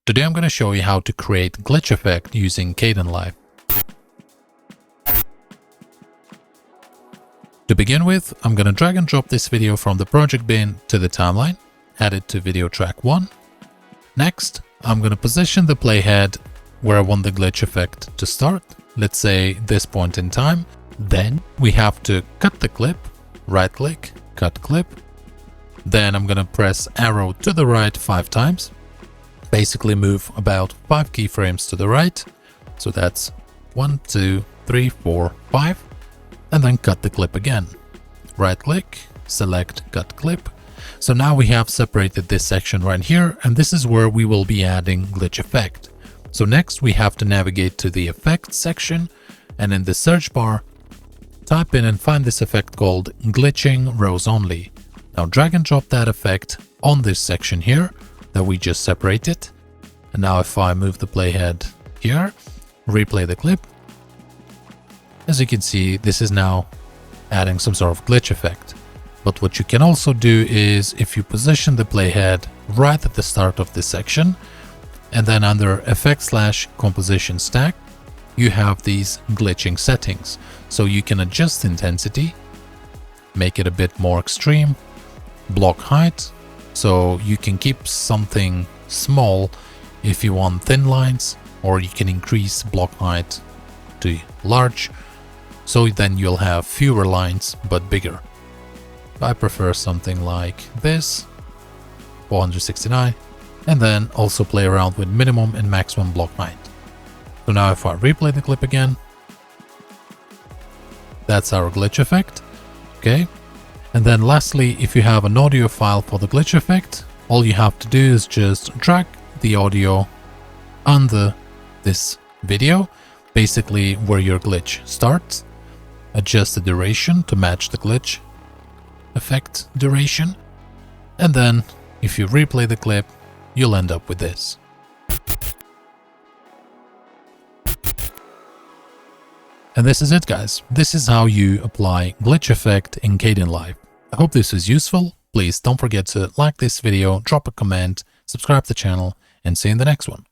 Today I'm going to show you how to create glitch effect using Kdenlive. To begin with, I'm going to drag and drop this video from the project bin to the timeline, add it to video track 1. Next, I'm going to position the playhead where I want the glitch effect to start, let's say this point in time. Then we have to cut the clip, right click, cut clip. Then I'm going to press arrow to the right 5 times. Basically move about 5 keyframes to the right. So that's 1, 2, 3, 4, 5. And then cut the clip again. Right click, select cut clip. So now we have separated this section right here, and this is where we will be adding glitch effect. So next we have to navigate to the effects section, and in the search bar, type in and find this effect called glitching rows only. Now drag and drop that effect on this section here that we just separated. And now if I move the playhead here, replay the clip, as you can see, this is now adding some sort of glitch effect. But what you can also do is if you position the playhead right at the start of this section, and then under effect/composition stack, you have these glitching settings. So you can adjust intensity, make it a bit more extreme, block height, so you can keep something small if you want thin lines, or you can increase block height to large, so then you'll have fewer lines but bigger. I prefer something like this, 469, and then also play around with minimum and maximum block height. So now if I replay the clip again, that's our glitch effect, okay? And then lastly, if you have an audio file for the glitch effect, all you have to do is just drag the audio under this video, basically where your glitch starts, adjust the duration to match the glitch effect duration, and then if you replay the clip, you'll end up with this. And this is it, guys. This is how you apply glitch effect in Kdenlive. I hope this was useful. Please don't forget to like this video, drop a comment, subscribe to the channel, and see you in the next one.